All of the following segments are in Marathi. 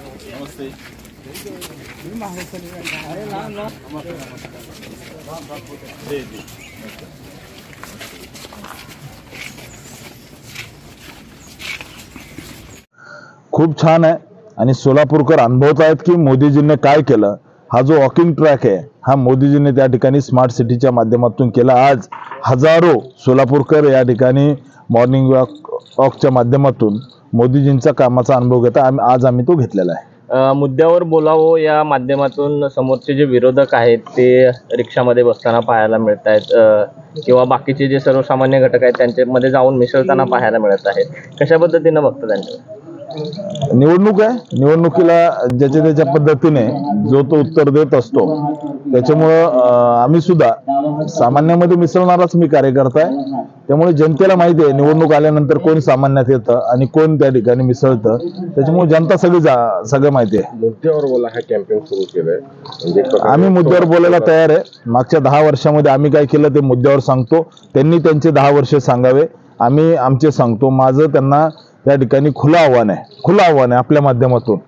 नमस्ते। खूप छान आहे आणि सोलापूरकर अनुभवत आहेत की मोदीजींनी काय केलं। हा जो वॉकिंग ट्रॅक आहे हा मोदीजींनी त्या ठिकाणी स्मार्ट सिटीच्या माध्यमातून केला। आज हजारो सोलापूरकर या ठिकाणी मॉर्निंग वॉकच्या माध्यमातून मोदीजींचा कामाचा अनुभव घेता आज आम्ही तो घेतलेला आहे। मुद्द्यावर बोलावं या माध्यमातून समोरचे जे विरोधक आहेत ते रिक्षामध्ये बसताना पाहायला मिळत आहेत किंवा बाकीचे जे सर्वसामान्य घटक आहेत त्यांच्यामध्ये जाऊन मिसळताना पाहायला मिळत आहेत। कशा पद्धतीने बघता त्यांच्यावर? निवडणूक आहे, निवडणुकीला ज्याच्या त्याच्या पद्धतीने जो तो उत्तर देत असतो। त्याच्यामुळं आम्ही सुद्धा सामान्यामध्ये मिसळणाराच मी कार्यकर्ता आहे। त्यामुळे जनतेला माहिती आहे निवडणूक आल्यानंतर कोण सामान्यात येतं आणि कोण त्या ठिकाणी मिसळतं। त्याच्यामुळे जनता सगळं माहिती आहे। मुद्द्यावर बोला हा कॅम्पेन सुरू केलंय, म्हणजे आम्ही मुद्द्यावर बोलायला तयार आहे। मागच्या 10 वर्षामध्ये आम्ही काय केलं ते मुद्द्यावर सांगतो, त्यांनी त्यांचे 10 वर्ष सांगावे, आम्ही आमचे सांगतो। माझं त्यांना या ठिकाणी खुलं आव्हान आहे आपल्या माध्यमातून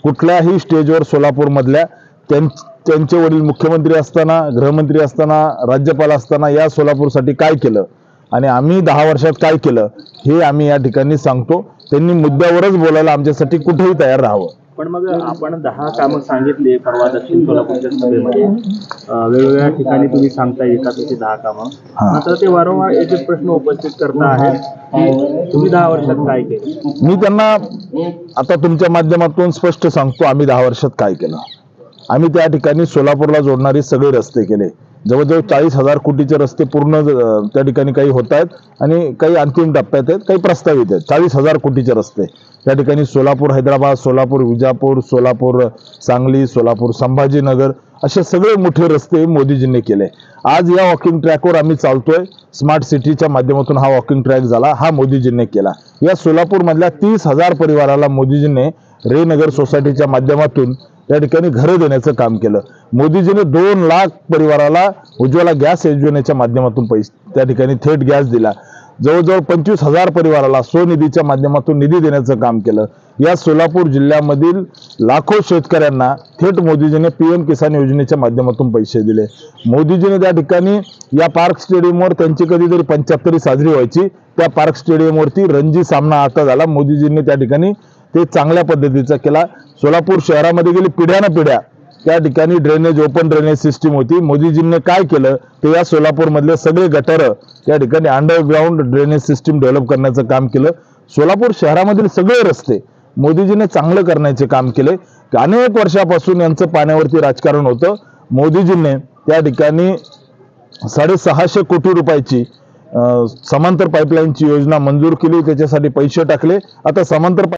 कुठल्याही स्टेजवर सोलापूरमधल्या त्यांचे वडील मुख्यमंत्री असताना, गृहमंत्री असताना, राज्यपाल असताना या सोलापूरसाठी काय केलं आणि आम्ही 10 वर्षात काय केलं हे आम्ही या ठिकाणी सांगतो। त्यांनी मुद्द्यावरच बोलायला आमच्यासाठी कुठेही तयार राहावं। पण मग आपण 10 कामं सांगितली परवा दक्षिण सोलापूरच्या सभेमध्ये, वेगवेगळ्या ठिकाणी तुम्ही सांगताय एकाच 10 कामं, मात्र ते वारंवार एकच प्रश्न उपस्थित करता आहेत की तुम्ही 10 वर्षात काय केलं। मी त्यांना आता तुमच्या माध्यमातून स्पष्ट सांगतो आम्ही 10 वर्षात काय केलं। आम्ही त्या ठिकाणी सोलापूरला जोडणारे सगळे रस्ते केले। जवळजवळ 40,000 कोटीचे रस्ते पूर्ण त्या ठिकाणी काही होत आहेत आणि काही अंतिम टप्प्यात आहेत, काही प्रस्तावित आहेत। 40,000 कोटीचे रस्ते त्या ठिकाणी सोलापूर हैदराबाद, सोलापूर विजापूर, सोलापूर सांगली, सोलापूर संभाजीनगर असे सगळे मोठे रस्ते मोदीजींनी केले। आज या वॉकिंग ट्रॅकवर आम्ही चालतोय। स्मार्ट सिटीच्या माध्यमातून हा वॉकिंग ट्रॅक झाला, हा मोदीजींनी केला। या सोलापूरमधल्या 30,000 परिवाराला मोदीजींनी रेनगर सोसायटीच्या माध्यमातून त्या ठिकाणी घरं देण्याचं काम केलं। मोदीजीने 2 लाख परिवाराला उज्ज्वला गॅस योजनेच्या माध्यमातून पैसे त्या ठिकाणी थेट गॅस दिला। जवळजवळ 25,000 परिवाराला स्वनिधीच्या माध्यमातून निधी देण्याचं काम केलं। या सोलापूर जिल्ह्यामधील लाखो शेतकऱ्यांना थेट मोदीजीने PM किसान योजनेच्या माध्यमातून पैसे दिले। मोदीजीने त्या ठिकाणी या पार्क स्टेडियमवर त्यांची कधीतरी 75 साजरी व्हायची, त्या पार्क स्टेडियमवरती रणजी सामना आता झाला। मोदीजींनी त्या ठिकाणी ते चांगल्या पद्धतीचा केला। सोलापूर शहरामध्ये गेली पिढ्यानपिढ्या त्या ठिकाणी ड्रेनेज, ओपन ड्रेनेज सिस्टीम होती। मोदीजींनी काय केलं ते या सोलापूरमधले सगळे गटर त्या ठिकाणी अंडरग्राऊंड ड्रेनेज सिस्टीम डेव्हलप करण्याचं काम केलं। सोलापूर शहरामधील सगळे रस्ते मोदीजीने चांगलं करण्याचे काम केले। अनेक वर्षापासून यांचं पाण्यावरती राजकारण होतं। मोदीजींनी त्या ठिकाणी 650 कोटी रुपयाची समांतर पाईपलाईनची योजना मंजूर केली, त्याच्यासाठी पैसे टाकले। आता समांतर